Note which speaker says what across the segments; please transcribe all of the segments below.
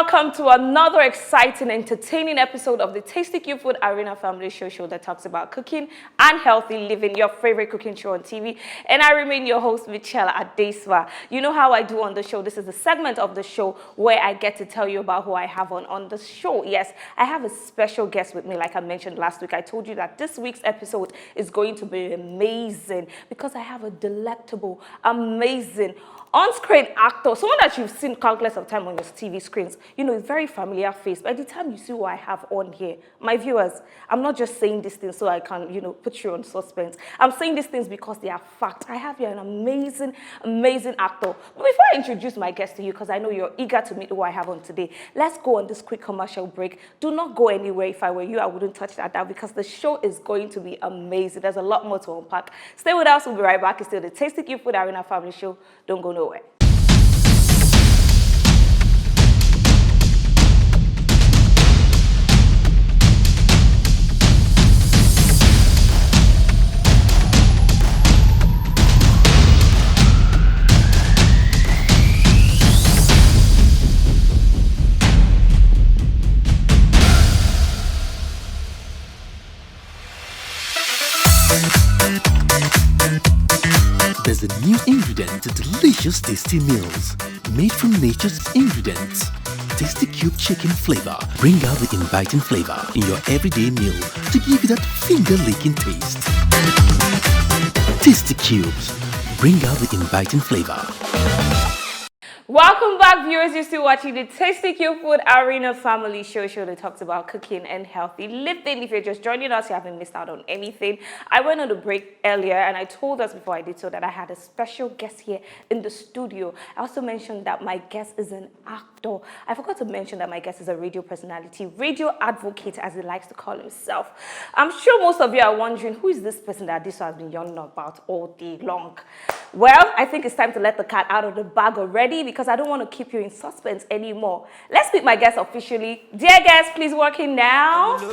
Speaker 1: welcome to another exciting, entertaining episode of the Tasty Cube Food Arena Family Show that talks about cooking and healthy living, your favorite cooking show on TV. And I remain your host, Michelle Adeswa. You know how I do on the show. This is a segment of the show where I get to tell you about who I have on the show. Yes, I have a special guest with me. Like I mentioned last week, I told you that this week's episode is going to be amazing because I have a delectable, amazing, on-screen actor, someone that you've seen countless of time on your TV screens. You know, a very familiar face. By the time you see who I have on here, my viewers, I'm not just saying these things so I can, put you on suspense. I'm saying these things because they are fact. I have here an amazing, amazing actor. But before I introduce my guest to you, because I know you're eager to meet who I have on today, let's go on this quick commercial break. Do not go anywhere. If I were you, I wouldn't touch that down because the show is going to be amazing. There's a lot more to unpack. Stay with us. We'll be right back. It's still the Tasty Cube Food Arena Family Show. Don't go nowhere.
Speaker 2: There's a new ingredient to delicious tasty meals. Made from nature's ingredients. Tasty Cube chicken flavor. Bring out the inviting flavor in your everyday meal to give you that finger-licking taste. Tasty Cubes. Bring out the inviting flavor.
Speaker 1: Welcome back, viewers. You're still watching the Tasty Cube Food Arena Family Show that talks about cooking and healthy living. If you're just joining us, you haven't missed out on anything. I went on a break earlier and I told us before I did so that I had a special guest here in the studio. I also mentioned that my guest is an actor. I forgot to mention that my guest is a radio personality, radio advocate, as he likes to call himself. I'm sure most of you are wondering, who is this person that this has been yawning about all day long? Well, I think it's time to let the cat out of the bag already because I don't want to keep you in suspense anymore. Let's meet my guest officially. Dear guest, please walk in now. Okay,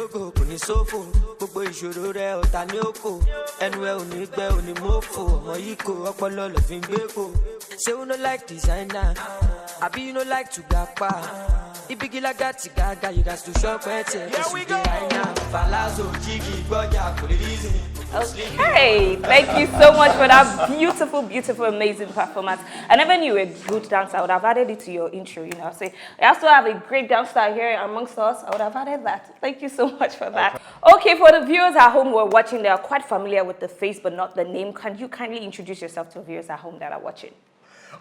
Speaker 1: thank you so much for that beautiful, beautiful, amazing performance. I never knew you were a good dancer. I would have added it to your intro, Say, I also have a great dancer here amongst us. I would have added that. Thank you so much for that. Okay, for the viewers at home who are watching, they are quite familiar with the face, but not the name. Can you kindly introduce yourself to the viewers at home that are watching?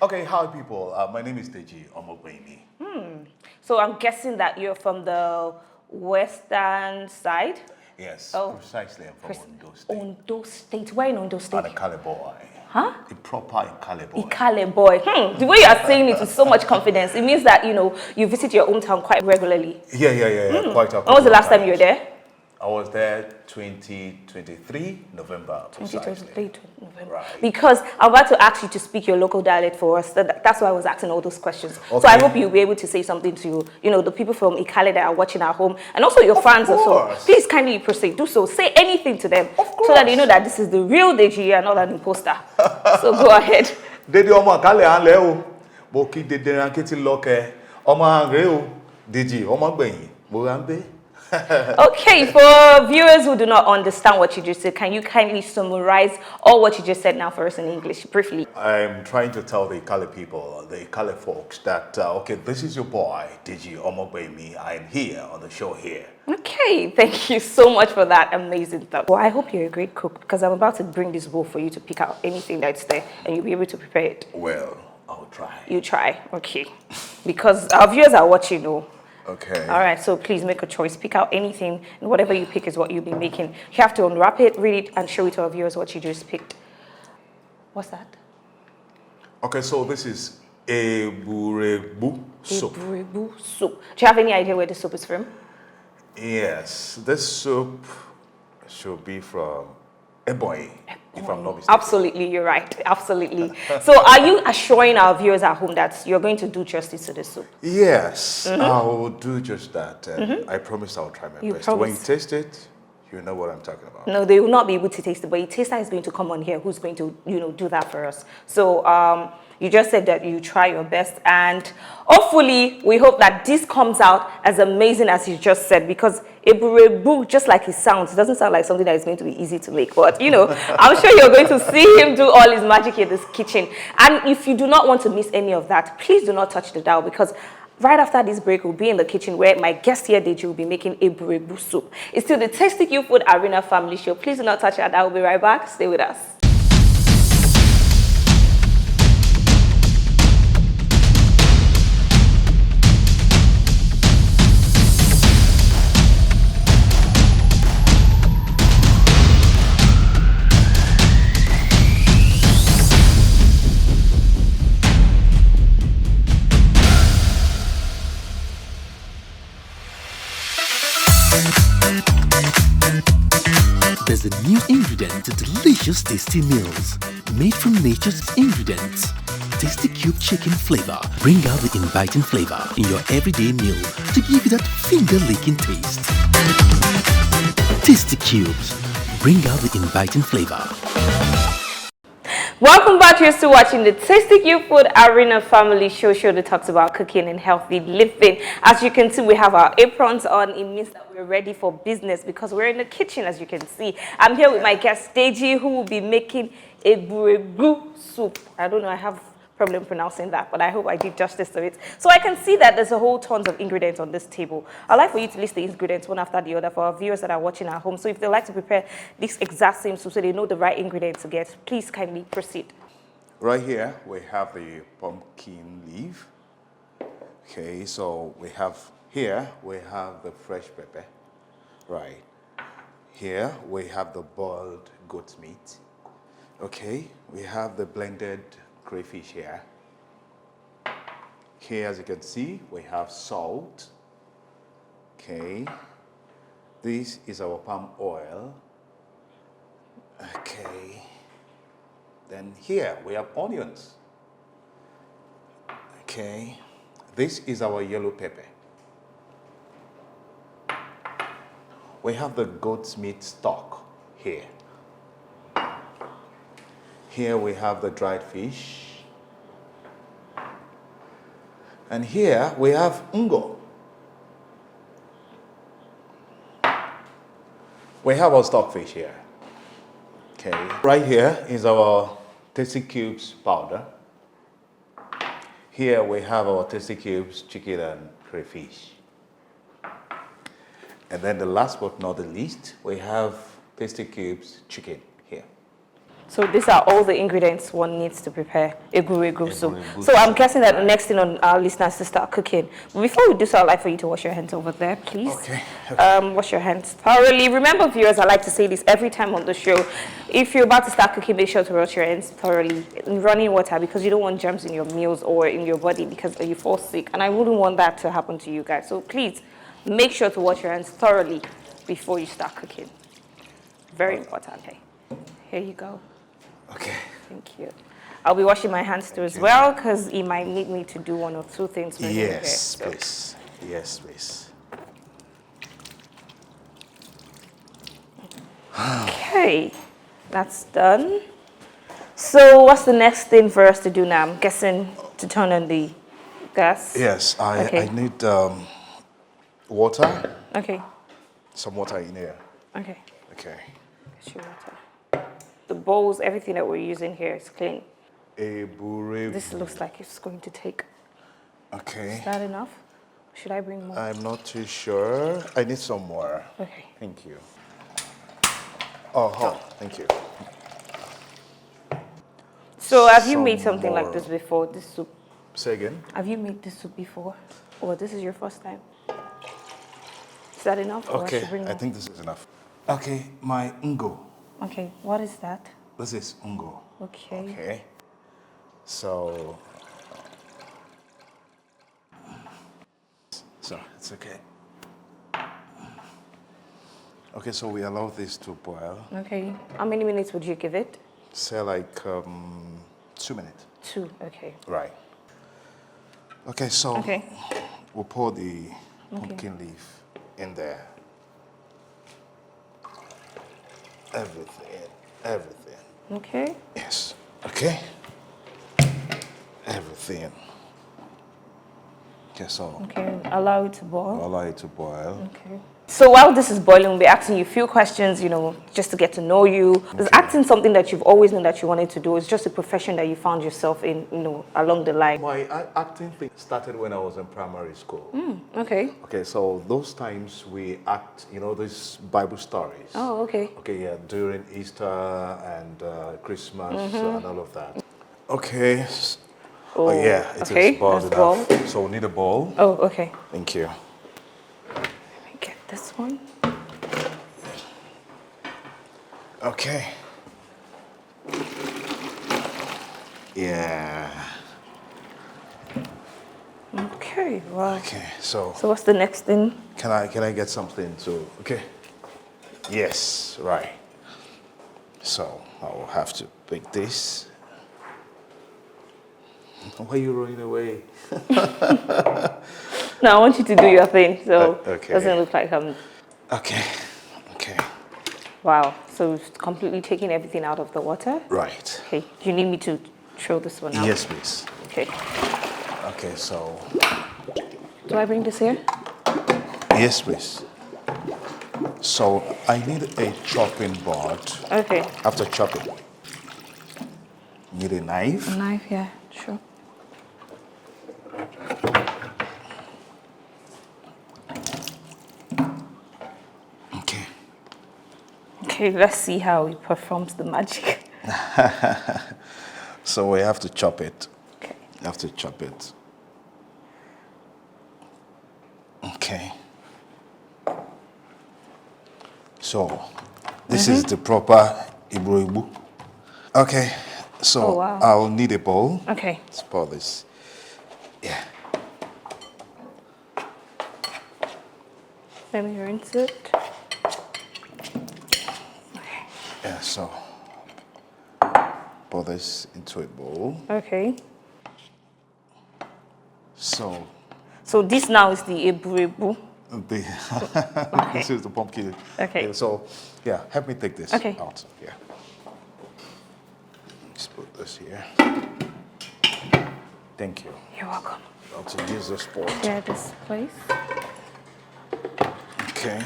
Speaker 3: Okay, hi people. My name is Deji Omogbemi.
Speaker 1: So I'm guessing that you're from the western side?
Speaker 3: Yes,
Speaker 1: Oh.
Speaker 3: precisely. I'm from Ondo State.
Speaker 1: Ondo State. Where in Ondo State?
Speaker 3: And a Ikale boy.
Speaker 1: Huh?
Speaker 3: A proper Ikale boy.
Speaker 1: Ikale boy. The way you are saying it with so much confidence, it means that, you visit your hometown quite regularly.
Speaker 3: Yeah. Quite a
Speaker 1: When was the last time you were there?
Speaker 3: I was there 2023 November.
Speaker 1: 2023 November.
Speaker 3: Right.
Speaker 1: Because I'm about to ask you to speak your local dialect for us. That's why I was asking all those questions.
Speaker 3: Okay.
Speaker 1: So I hope you'll be able to say something to, the people from Ikale that are watching at home, and also your fans also. Please kindly proceed. Do so. Say anything to them, so that they know that this is the real Deji and not an imposter. So go ahead.
Speaker 3: Deji Omo Ikale anle o. Bo ki dede ranketi loke. Omo angre o. Deji Omo gbeyin. Bo rambe.
Speaker 1: Okay, for viewers who do not understand what you just said, can you kindly summarize all what you just said now for us in English, briefly?
Speaker 3: I'm trying to tell the Ikale people, the Ikale folks, that, okay, this is your boy, Deji Omogbemi. I am here on the show here.
Speaker 1: Okay, thank you so much for that amazing thought. Well, I hope you're a great cook because I'm about to bring this bowl for you to pick out anything that's there and you'll be able to prepare it.
Speaker 3: Well, I'll try.
Speaker 1: You try, okay. Because our viewers are watching,
Speaker 3: Okay.
Speaker 1: All right, so please make a choice. Pick out anything, and whatever you pick is what you'll be making. You have to unwrap it, read it, and show it to our viewers what you just picked. What's that?
Speaker 3: Okay, so this is Eburegbu soup.
Speaker 1: Eburegbu soup. Do you have any idea where the soup is from?
Speaker 3: Yes, this soup should be from Ebonyi, if I'm not mistaken.
Speaker 1: Absolutely, you're right. Absolutely. So are you assuring our viewers at home that you're going to do justice to the soup?
Speaker 3: Yes, I will do just that. And I promise I'll try my best. When you taste it, You know what I'm talking about.
Speaker 1: No, they will not be able to taste it, but a taster is going to come on here who's going to, do that for us. So you just said that you try your best, and hopefully we hope that this comes out as amazing as you just said, because Eburegbu, just like it sounds, it doesn't sound like something that is going to be easy to make, but I'm sure you're going to see him do all his magic in this kitchen. And if you do not want to miss any of that, please do not touch the dial, because right after this break, we'll be in the kitchen where my guest here, Deji, will be making Eburegbu soup. It's still the Tasty Q Food Arena Family Show. Please do not touch it. I will be right back. Stay with us.
Speaker 2: There's a new ingredient to delicious tasty meals. Made from nature's ingredients. Tasty Cube chicken flavor. Bring out the inviting flavor in your everyday meal to give you that finger-licking taste. Tasty Cubes. Bring out the inviting flavor.
Speaker 1: Welcome back. You're still watching the Tasty Q Food Arena Family Show that talks about cooking and healthy living. As you can see, we have our aprons on. It means that we're ready for business because we're in the kitchen, as you can see. I'm here with my guest, Deji, who will be making Eburegbu soup. I don't know, I have problem pronouncing that, but I hope I did justice to it. So I can see that there's a whole tons of ingredients on this table. I'd like for you to list the ingredients one after the other for our viewers that are watching at home. So if they like to prepare this exact same soup so they know the right ingredients to get, please kindly proceed.
Speaker 3: Right here, we have the pumpkin leaf. Okay, so we have the fresh pepper. Right. Here, we have the boiled goat meat. Okay, we have the blended crayfish here. Here, as you can see, we have salt. Okay. This is our palm oil. Okay. Then here we have onions. Okay. This is our yellow pepper. We have the goat's meat stock here. Here we have the dried fish. And here we have ungo. We have our stockfish here. Okay. Right here is our Tasty Cubes powder. Here we have our Tasty Cubes chicken and crayfish. And then the last but not the least, we have Tasty Cubes chicken here.
Speaker 1: So these are all the ingredients one needs to prepare Eburegbu soup. So I'm guessing that the next thing on our listeners to start cooking. But before we do so, I'd like for you to wash your hands over there, please.
Speaker 3: Okay.
Speaker 1: Wash your hands thoroughly. Remember, viewers, I like to say this every time on the show. If you're about to start cooking, make sure to wash your hands thoroughly in running water, because you don't want germs in your meals or in your body because you fall sick. And I wouldn't want that to happen to you guys. So please make sure to wash your hands thoroughly before you start cooking. Very important. Okay. Here you go.
Speaker 3: Okay.
Speaker 1: Thank you. I'll be washing my hands too as well, because he might need me to do one or two things.
Speaker 3: Yes, please. Yes, please.
Speaker 1: Okay, that's done. So what's the next thing for us to do now? I'm guessing to turn on the gas.
Speaker 3: Yes, I need water.
Speaker 1: Okay.
Speaker 3: Some water in here.
Speaker 1: Okay.
Speaker 3: Okay.
Speaker 1: Get your water. The bowls, everything that we're using here is clean.
Speaker 3: Eburegbu.
Speaker 1: This looks like it's going to take.
Speaker 3: Okay.
Speaker 1: Is that enough? Should I bring more?
Speaker 3: I'm not too sure. I need some more.
Speaker 1: Okay.
Speaker 3: Thank you. Oh, thank you.
Speaker 1: So have you made
Speaker 3: Some
Speaker 1: something like
Speaker 3: more.
Speaker 1: this before, this soup?
Speaker 3: Say again?
Speaker 1: Have you made this soup before? Or this is your first time? Is that enough? Or
Speaker 3: Okay,
Speaker 1: should bring
Speaker 3: I
Speaker 1: more?
Speaker 3: think this is enough. Okay, my ungo.
Speaker 1: Okay, what is that?
Speaker 3: This is ungo.
Speaker 1: Okay.
Speaker 3: Okay. So it's okay. Okay, so we allow this to boil.
Speaker 1: Okay. How many minutes would you give it?
Speaker 3: Say like 2 minutes.
Speaker 1: 2, okay.
Speaker 3: Right. Okay, so
Speaker 1: Okay.
Speaker 3: we'll pour the pumpkin leaf in there. everything, everything.
Speaker 1: Okay.
Speaker 3: Yes. Okay. Everything. Okay, so
Speaker 1: Okay, allow it to boil.
Speaker 3: allow it to boil.
Speaker 1: Okay. So while this is boiling, we'll be asking you a few questions, just to get to know you. Is acting something that you've always known that you wanted to do? It's just a profession that you found yourself in, along the line?
Speaker 3: My acting thing started when I was in primary school.
Speaker 1: Okay.
Speaker 3: Okay, so those times we act, these Bible stories.
Speaker 1: Oh, okay.
Speaker 3: Okay, yeah, during Easter and Christmas and all of that. Okay. Oh, yeah, it
Speaker 1: okay,
Speaker 3: is boiled
Speaker 1: that's
Speaker 3: enough.
Speaker 1: boiled.
Speaker 3: So we need a bowl.
Speaker 1: Oh, okay.
Speaker 3: Thank you.
Speaker 1: Let me get this one.
Speaker 3: Okay. Yeah.
Speaker 1: Okay, wow.
Speaker 3: Okay, so
Speaker 1: So what's the next thing?
Speaker 3: can I get something to okay? Yes, right. So I will have to pick this. Why are you running away?
Speaker 1: No, I want you to do your thing, so
Speaker 3: okay.
Speaker 1: doesn't look like I'm...
Speaker 3: Okay. Okay.
Speaker 1: Wow, so we've completely taken everything out of the water?
Speaker 3: Right.
Speaker 1: Okay, do you need me to throw this one out?
Speaker 3: Yes, please.
Speaker 1: Okay.
Speaker 3: Okay, so
Speaker 1: Do I bring this here?
Speaker 3: yes, please. So I need a chopping board.
Speaker 1: Okay.
Speaker 3: After chopping, need a knife.
Speaker 1: A knife, yeah, sure.
Speaker 3: Okay.
Speaker 1: Okay, let's see how he performs the magic.
Speaker 3: So we have to chop it.
Speaker 1: Okay.
Speaker 3: You have to chop it. Okay. So this is the proper Eburegbu. Okay. So
Speaker 1: Oh, wow.
Speaker 3: I'll need a bowl.
Speaker 1: Okay.
Speaker 3: Let's pour this. Yeah.
Speaker 1: Let me rinse it.
Speaker 3: Yeah. So pour this into a bowl.
Speaker 1: Okay.
Speaker 3: So
Speaker 1: So this now is the Eburegbu.
Speaker 3: this is the pumpkin.
Speaker 1: Okay.
Speaker 3: Yeah, so yeah, help me take this
Speaker 1: Okay.
Speaker 3: out. Yeah. Let's put this here. Thank you.
Speaker 1: You're welcome.
Speaker 3: I'll to use this board.
Speaker 1: Yeah, this place.
Speaker 3: Okay.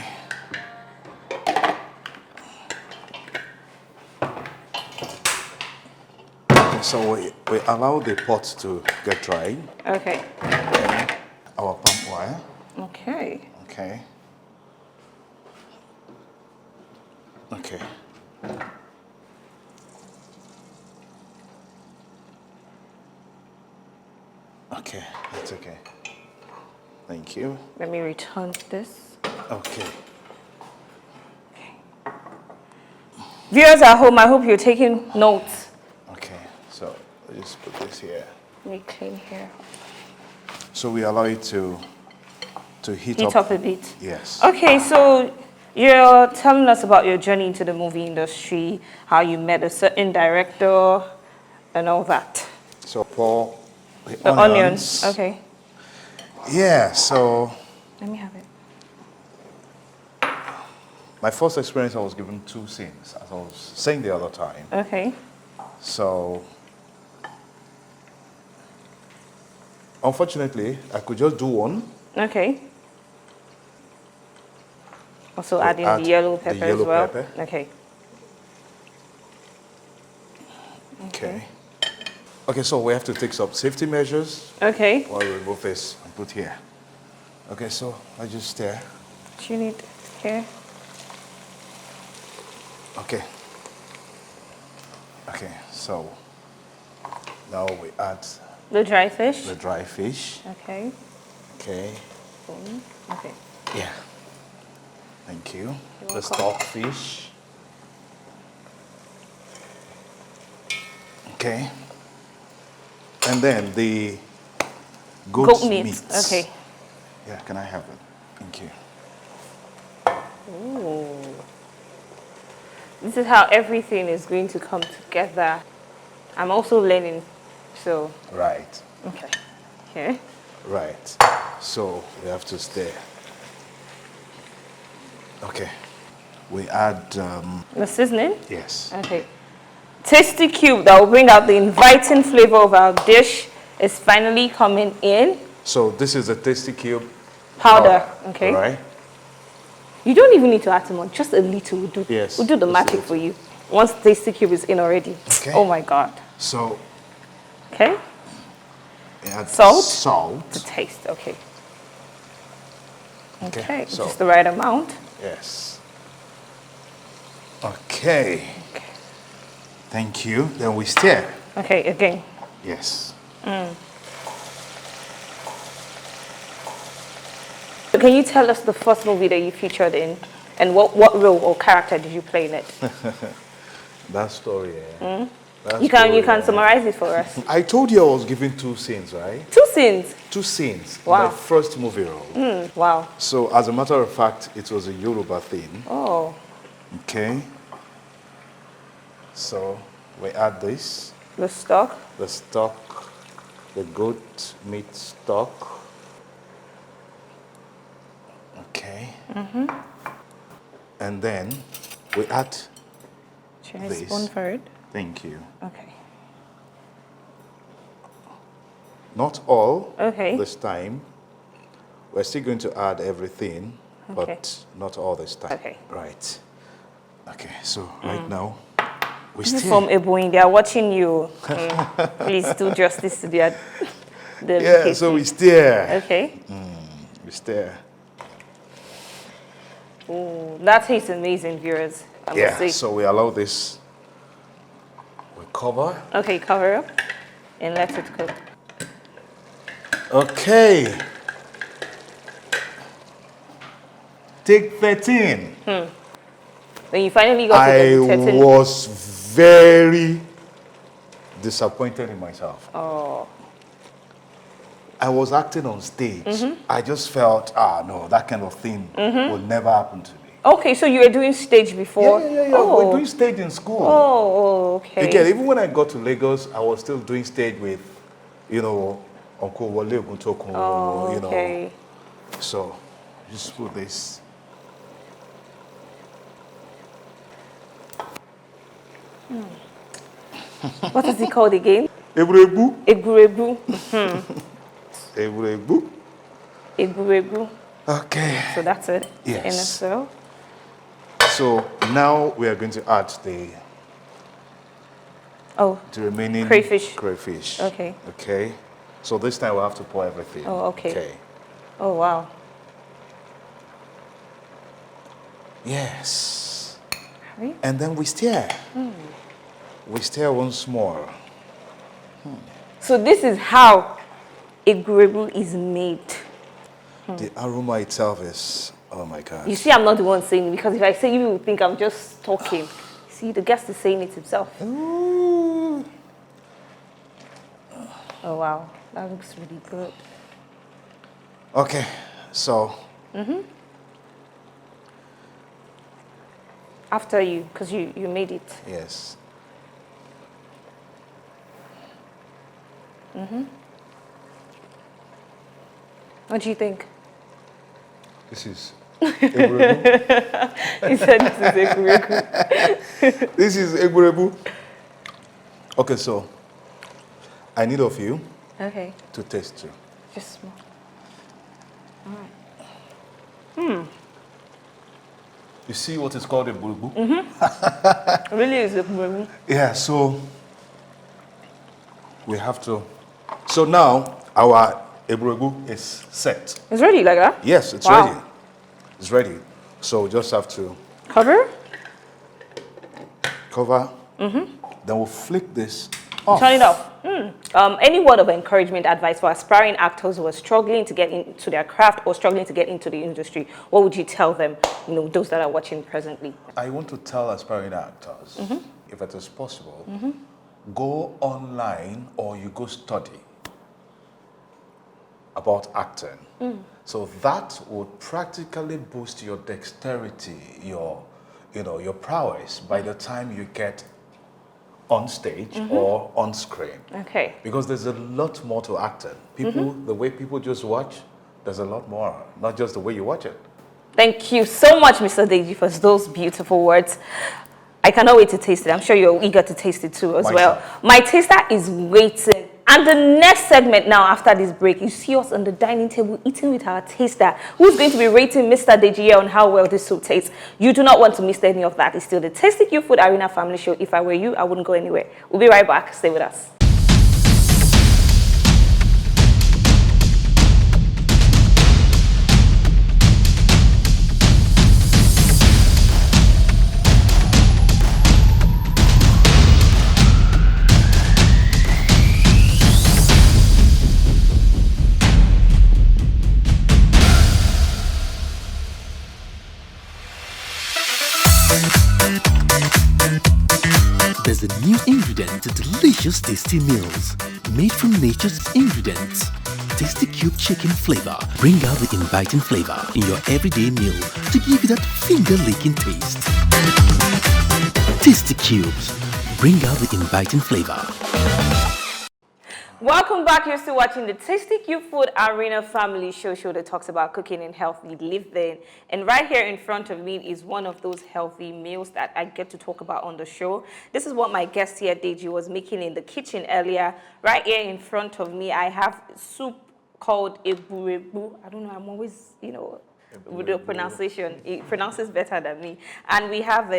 Speaker 3: So we allow the pot to get dry.
Speaker 1: Okay.
Speaker 3: Our pump wire.
Speaker 1: Okay.
Speaker 3: Okay. Okay. Okay, that's okay. Thank you.
Speaker 1: Let me return this.
Speaker 3: Okay.
Speaker 1: Viewers at home, I hope you're taking notes.
Speaker 3: Okay, so I just put this here.
Speaker 1: Let me clean here.
Speaker 3: So we allow it to heat
Speaker 1: Up a bit.
Speaker 3: Yes.
Speaker 1: Okay, so you're telling us about your journey into the movie industry, how you met a certain director, and all that.
Speaker 3: So pour
Speaker 1: The onions. Okay.
Speaker 3: Yeah, so
Speaker 1: Let me have it.
Speaker 3: my first experience, I was given 2 scenes, as I was saying the other time.
Speaker 1: Okay.
Speaker 3: So, unfortunately, I could just do one.
Speaker 1: Okay. Also
Speaker 3: We'll
Speaker 1: adding
Speaker 3: add
Speaker 1: the yellow pepper
Speaker 3: the yellow
Speaker 1: as well.
Speaker 3: pepper.
Speaker 1: Okay.
Speaker 3: Okay. Okay, so we have to take some safety measures
Speaker 1: Okay.
Speaker 3: while we remove this and put here. Okay, so I just stir.
Speaker 1: Do you need here?
Speaker 3: Okay. Okay, so now we add
Speaker 1: The dry fish?
Speaker 3: the dry fish.
Speaker 1: Okay.
Speaker 3: Okay.
Speaker 1: Boom. Okay.
Speaker 3: Yeah. Thank you.
Speaker 1: You're
Speaker 3: The
Speaker 1: welcome.
Speaker 3: stock fish. Okay. And then the goat
Speaker 1: meat.
Speaker 3: meat.
Speaker 1: Okay.
Speaker 3: Yeah, can I have it? Thank you.
Speaker 1: Ooh. This is how everything is going to come together. I'm also learning, so.
Speaker 3: Right.
Speaker 1: Okay. Here.
Speaker 3: Right. So we have to stir. Okay. we add,
Speaker 1: The seasoning?
Speaker 3: yes.
Speaker 1: Okay. Tasty cube that will bring out the inviting flavor of our dish is finally coming in.
Speaker 3: So this is a tasty cube
Speaker 1: Powder, okay.
Speaker 3: All right.
Speaker 1: You don't even need to add too much, just a little will do.
Speaker 3: Yes,
Speaker 1: We'll do the
Speaker 3: just a
Speaker 1: magic
Speaker 3: little.
Speaker 1: for you. Once the tasty cube is in already.
Speaker 3: Okay.
Speaker 1: Oh my God.
Speaker 3: So
Speaker 1: Okay.
Speaker 3: add
Speaker 1: Salt?
Speaker 3: Salt.
Speaker 1: To taste, okay.
Speaker 3: Okay,
Speaker 1: Okay,
Speaker 3: so-
Speaker 1: just the right amount.
Speaker 3: Yes. Okay. Thank you. Then we stir.
Speaker 1: Okay, again.
Speaker 3: Yes.
Speaker 1: Can you tell us the first movie that you featured in, and what role or character did you play in it?
Speaker 3: That story. That
Speaker 1: You can
Speaker 3: story,
Speaker 1: summarize it for us.
Speaker 3: I told you I was given 2 scenes, right?
Speaker 1: 2 scenes.
Speaker 3: 2 scenes.
Speaker 1: Wow.
Speaker 3: My first movie role.
Speaker 1: Wow.
Speaker 3: So as a matter of fact, it was a Yoruba thing.
Speaker 1: Oh.
Speaker 3: Okay. So we add this,
Speaker 1: The stock.
Speaker 3: the stock, the goat meat stock. Okay. And then we add,
Speaker 1: Should I
Speaker 3: This.
Speaker 1: spoon for it?
Speaker 3: thank you,
Speaker 1: Okay.
Speaker 3: not all
Speaker 1: Okay.
Speaker 3: this time. We're still going to add everything,
Speaker 1: Okay.
Speaker 3: but not all this time.
Speaker 1: Okay.
Speaker 3: Right. Okay, so right now, we
Speaker 1: This is
Speaker 3: still...
Speaker 1: from Eburegbu. They are watching you. Please do justice to the
Speaker 3: Yeah, so we stir.
Speaker 1: Okay.
Speaker 3: We stir.
Speaker 1: Ooh, that tastes amazing, viewers. I must
Speaker 3: Yeah,
Speaker 1: say.
Speaker 3: so we allow this. We cover.
Speaker 1: Okay, cover up and let it cook.
Speaker 3: Okay. Take 13.
Speaker 1: When you finally got to
Speaker 3: I
Speaker 1: the 13.
Speaker 3: was very disappointed in myself.
Speaker 1: Oh.
Speaker 3: I was acting on stage. I just felt, no, that kind of thing will never happen to me.
Speaker 1: Okay, so you were doing stage before?
Speaker 3: Yeah.
Speaker 1: Oh.
Speaker 3: We're doing stage in school.
Speaker 1: Oh, okay.
Speaker 3: Again, even when I got to Lagos, I was still doing stage with, Uncle Wale Oguntokun,
Speaker 1: Oh, okay.
Speaker 3: So, just put this.
Speaker 1: What is it called again?
Speaker 3: Eburegbu.
Speaker 1: Eburegbu.
Speaker 3: Eburegbu.
Speaker 1: Eburegbu.
Speaker 3: Okay.
Speaker 1: So that's it.
Speaker 3: Yes.
Speaker 1: In itself.
Speaker 3: So now we are going to add the remaining
Speaker 1: Crayfish.
Speaker 3: crayfish.
Speaker 1: Okay.
Speaker 3: Okay. So this time we'll have to pour everything.
Speaker 1: Oh, okay.
Speaker 3: Okay.
Speaker 1: Oh, wow.
Speaker 3: Yes.
Speaker 1: Right?
Speaker 3: And then we stir. We stir once more.
Speaker 1: So this is how Eburegbu is made.
Speaker 3: The aroma itself is, oh my God.
Speaker 1: You see, I'm not the one saying it, because if I say, you will think I'm just talking. See, the guest is saying it himself.
Speaker 3: Ooh.
Speaker 1: Oh, wow. That looks really good.
Speaker 3: Okay, so
Speaker 1: After you, because you made it.
Speaker 3: yes.
Speaker 1: What do you think?
Speaker 3: This is Eburegbu.
Speaker 1: He said this is Eburegbu.
Speaker 3: This is Eburegbu. Okay, so I need of you
Speaker 1: Okay,
Speaker 3: to taste too.
Speaker 1: just small. All right.
Speaker 3: You see what is called Eburegbu?
Speaker 1: Really is Eburegbu.
Speaker 3: Yeah, so we have to. So now our Eburegbu is set.
Speaker 1: It's ready like that?
Speaker 3: Yes, it's
Speaker 1: Wow.
Speaker 3: ready. It's ready. So we just have to
Speaker 1: Cover?
Speaker 3: cover. Then we'll flick this off.
Speaker 1: Turn it off. Any word of encouragement, advice for aspiring actors who are struggling to get into their craft or struggling to get into the industry? What would you tell them, those that are watching presently?
Speaker 3: I want to tell aspiring actors, if it is possible, go online or you go study about acting. So that would practically boost your dexterity, your prowess by the time you get on stage or on screen.
Speaker 1: Okay.
Speaker 3: Because there's a lot more to acting. The way people just watch, there's a lot more, not just the way you watch it.
Speaker 1: Thank you so much, Mr. Deji, for those beautiful words. I cannot wait to taste it. I'm sure you're eager to taste it too as well. My taster is waiting. And the next segment now after this break, you see us on the dining table eating with our taster, who's going to be rating Mr. Deji on how well this soup tastes. You do not want to miss any of that. It's still the Tasty Cube Food Arena Family Show. If I were you, I wouldn't go anywhere. We'll be right back. Stay with us.
Speaker 2: There's a new ingredient to delicious tasty meals. Made from nature's ingredients. Tasty Cube chicken flavor. Bring out the inviting flavor in your everyday meal to give you that finger-licking taste. Tasty Cubes. Bring out the inviting flavor.
Speaker 1: Welcome back. You're still watching the Tasty Cube Food Arena Family Show that talks about cooking and healthy living. And right here in front of me is one of those healthy meals that I get to talk about on the show. This is what my guest here, Deji, was making in the kitchen earlier. Right here in front of me, I have soup called Eburegbu. I don't know, I'm always, with the pronunciation. It pronounces better than me. And we have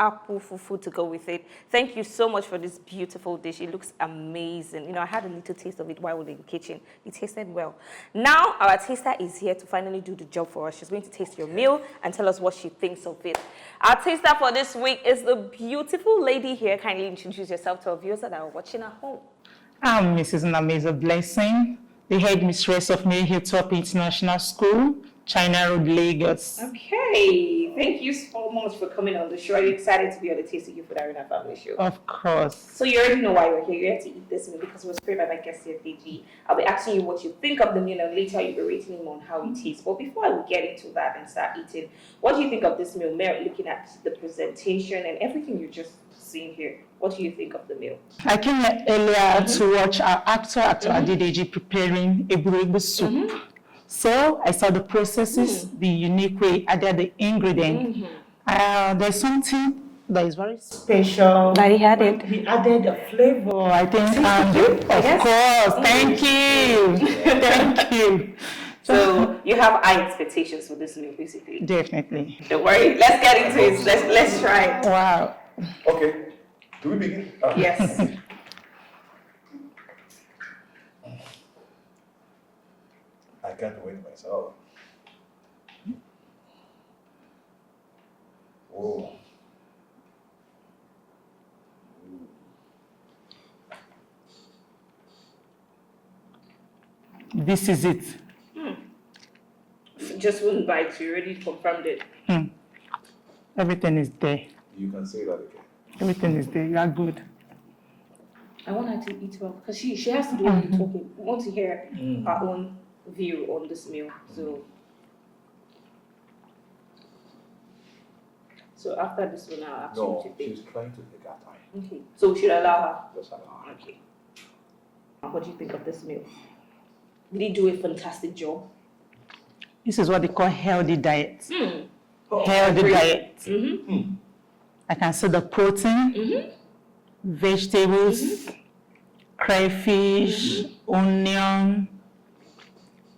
Speaker 1: apple fufu to go with it. Thank you so much for this beautiful dish. It looks amazing. I had a little taste of it while we were in the kitchen. It tasted well. Now our taster is here to finally do the job for us. She's going to taste your meal and tell us what she thinks of it. Our taster for this week is the beautiful lady here. Kindly introduce yourself to our viewers that are watching at home.
Speaker 4: I'm Mrs. Namiza Blessing, the headmistress of May Hilltop International School, China Road, Lagos.
Speaker 1: Okay, thank you so much for coming on the show. Are you excited to be on the Tasty Cube Food Arena Family Show?
Speaker 4: Of course.
Speaker 1: So you already know why you're here. You're here to eat this meal because it was prepared by my guest here, DG. I'll be asking you what you think of the meal and later you'll be rating him on how it tastes. But before I will get into that and start eating, what do you think of this meal? Mary, looking at the presentation and everything you're just seeing here, what do you think of the meal?
Speaker 4: I came here earlier to watch our actor Adedeji preparing Eburegbu soup. So I saw the processes, the unique way, added the ingredient. There's something that is very special.
Speaker 1: That he added.
Speaker 4: He added a flavor. I think, of course. Thank you. Thank you.
Speaker 1: So you have high expectations for this meal, basically.
Speaker 4: Definitely.
Speaker 1: Don't worry. Let's get into it. Let's try it.
Speaker 4: Wow.
Speaker 3: Okay. Do we begin?
Speaker 1: Yes.
Speaker 3: I can't wait myself. Oh.
Speaker 4: This is it.
Speaker 1: Just wouldn't bite. You already confirmed it.
Speaker 4: Everything is there.
Speaker 3: You can say that again.
Speaker 4: Everything is there. You are good.
Speaker 1: I want her to eat well because she has to do all the talking. We want to hear her own view on this meal. So after this one, I'll ask you to think.
Speaker 3: She's trying to take her time.
Speaker 1: Okay. So we should allow her.
Speaker 3: Just allow her.
Speaker 1: Okay. What do you think of this meal? Did he do a fantastic job?
Speaker 4: This is what they call healthy diet. Healthy diet. I can see the protein, vegetables, crayfish, onion.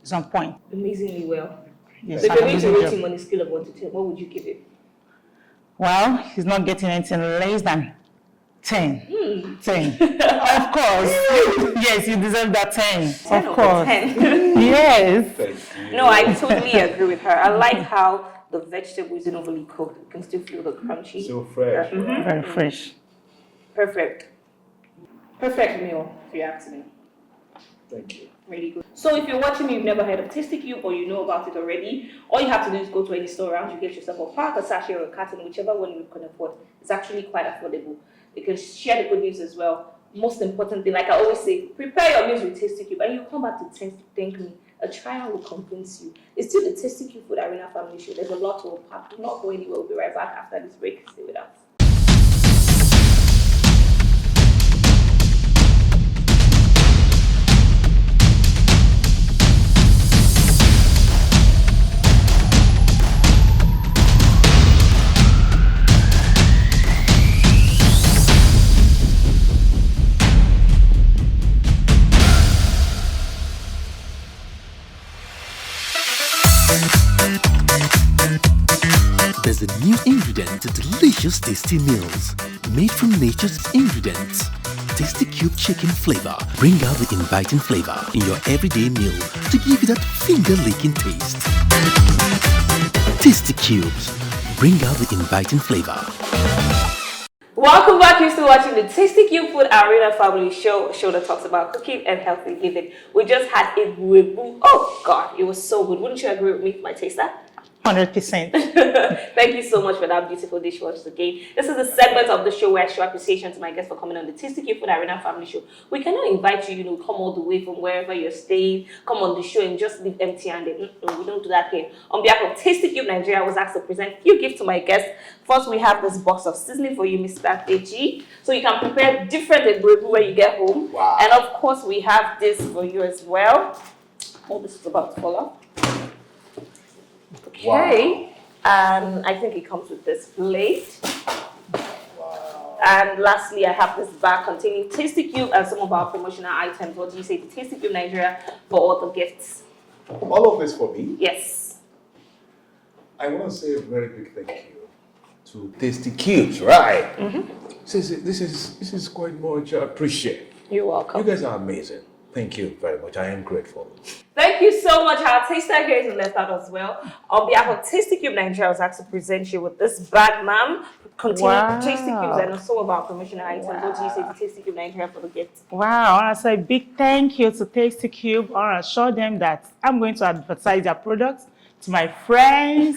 Speaker 4: It's on point.
Speaker 1: Amazingly well.
Speaker 4: Yes,
Speaker 1: So if you're going to
Speaker 4: amazing
Speaker 1: rate
Speaker 4: job.
Speaker 1: him on a scale of 1 to 10, what would you give it?
Speaker 4: Well, he's not getting anything less than 10. 10. Of course. Yes, you deserve that 10.
Speaker 1: 10
Speaker 4: of
Speaker 1: over
Speaker 4: course.
Speaker 1: 10.
Speaker 4: Yes.
Speaker 3: Thank you.
Speaker 1: No, I totally agree with her. I like how the vegetable isn't overly cooked. You can still feel the crunchy.
Speaker 3: So fresh.
Speaker 4: Very fresh.
Speaker 1: Perfect. Perfect meal, if you ask me.
Speaker 3: Thank you.
Speaker 1: Really good. So if you're watching me, you've never heard of Tasty Cube or you know about it already, all you have to do is go to any store around you, get yourself a pack, a sachet, or a carton, whichever one you can afford. It's actually quite affordable. You can share the good news as well. Most important thing, like I always say, prepare your meals with Tasty Cube and you come back to thank me. A trial will convince you. It's still the Tasty Cube Food Arena Family Show. There's a lot to unpack. Do not go anywhere. We'll be right back after this break. Stay with us.
Speaker 2: tasty meals made from nature's ingredients. Tasty Cube chicken flavor. Bring out the inviting flavor in your everyday meal to give you that finger-licking taste. Tasty Cubes. Bring out the inviting flavor.
Speaker 1: Welcome back. You're still watching the Tasty Cube Food Arena Family Show, a show that talks about cooking and healthy living. We just had Eburegbu. Oh God, it was so good. Wouldn't you agree with me, my taster?
Speaker 4: 100%.
Speaker 1: Thank you so much for that beautiful dish once again. This is the segment of the show where I show appreciation to my guests for coming on the Tasty Cube Food Arena Family Show. We cannot invite you, come all the way from wherever you're staying, come on the show and just leave empty-handed. We don't do that here. On behalf of Tasty Cube Nigeria, I was asked to present a few gifts to my guests. First, we have this box of seasoning for you, Mr. Deji. So you can prepare different Eburegbu when you get home.
Speaker 3: Wow.
Speaker 1: And of course, we have this for you as well. Oh, this is about to fall off. Okay. Wow. And I think it comes with this plate.
Speaker 3: Wow.
Speaker 1: And lastly, I have this bag containing Tasty Cube and some of our promotional items. What do you say to Tasty Cube Nigeria for all the gifts?
Speaker 3: All of this for me?
Speaker 1: Yes.
Speaker 3: I want to say a very big thank you to Tasty Cubes, right? This is quite much appreciated.
Speaker 1: You're welcome.
Speaker 3: You guys are amazing. Thank you very much. I am grateful.
Speaker 1: Thank you so much. Our taster here is left out as well. On behalf of Tasty Cube Nigeria, I was asked to present you with this bag, ma'am, containing Tasty Cubes and some of our promotional items. What do you say to Tasty Cube Nigeria for the gift?
Speaker 4: Wow, I want to say a big thank you to Tasty Cube. I want to assure them that I'm going to advertise their products to my friends,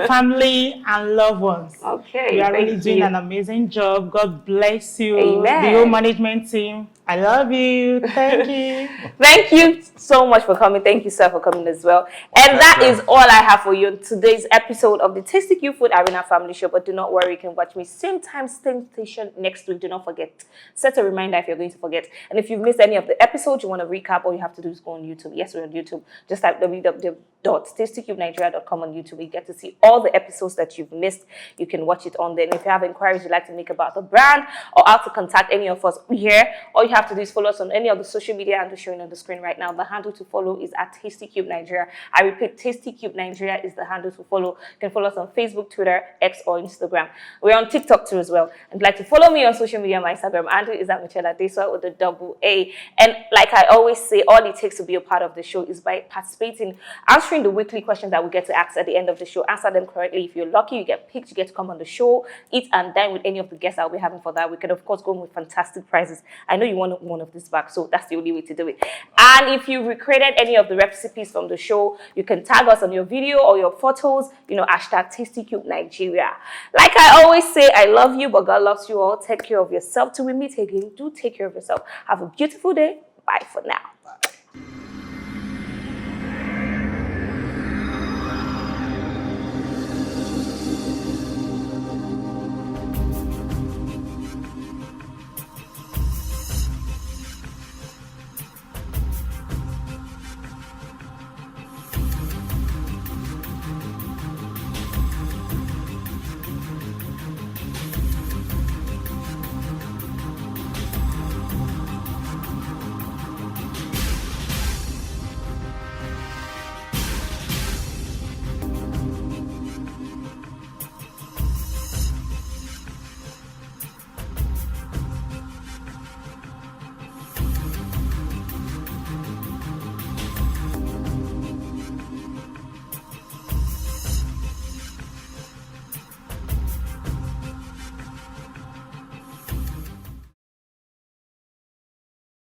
Speaker 4: family, and loved ones.
Speaker 1: Okay.
Speaker 4: You are really doing an amazing job. God bless you.
Speaker 1: Amen.
Speaker 4: The whole management team. I love you. Thank you.
Speaker 1: Thank you so much for coming. Thank you, sir, for coming as well. And that is all I have for you in today's episode of the Tasty Cube Food Arena Family Show. But do not worry, you can watch me same time, same station next week. Do not forget. Set a reminder if you're going to forget. And if you've missed any of the episodes, you want to recap, all you have to do is go on YouTube. Yes, we're on YouTube. Just type www.tastykubenigeria.com on YouTube. You get to see all the episodes that you've missed. You can watch it on there. And if you have inquiries you'd like to make about the brand or how to contact any of us here, all you have to do is follow us on any of the social media handles showing on the screen right now. The handle to follow is at Tasty Cube Nigeria. I repeat, Tasty Cube Nigeria is the handle to follow. You can follow us on Facebook, Twitter, X, or Instagram. We're on TikTok too as well. And if you'd like to follow me on social media, my Instagram handle is at Michelle Adeswa with a AA. And like I always say, all it takes to be a part of the show is by participating, answering the weekly questions that we get to ask at the end of the show. Answer them correctly. If you're lucky, you get picked, you get to come on the show, eat and dine with any of the guests I'll be having for that. We can, of course, go with fantastic prizes. I know you want one of this back, so that's the only way to do it. And if you recreated any of the recipes from the show, you can tag us on your video or your photos, hashtag TastyCube Nigeria. Like I always say, I love you, but God loves you all. Take care of yourself till we meet again. Do take care of yourself. Have a beautiful day. Bye for now.
Speaker 3: Bye.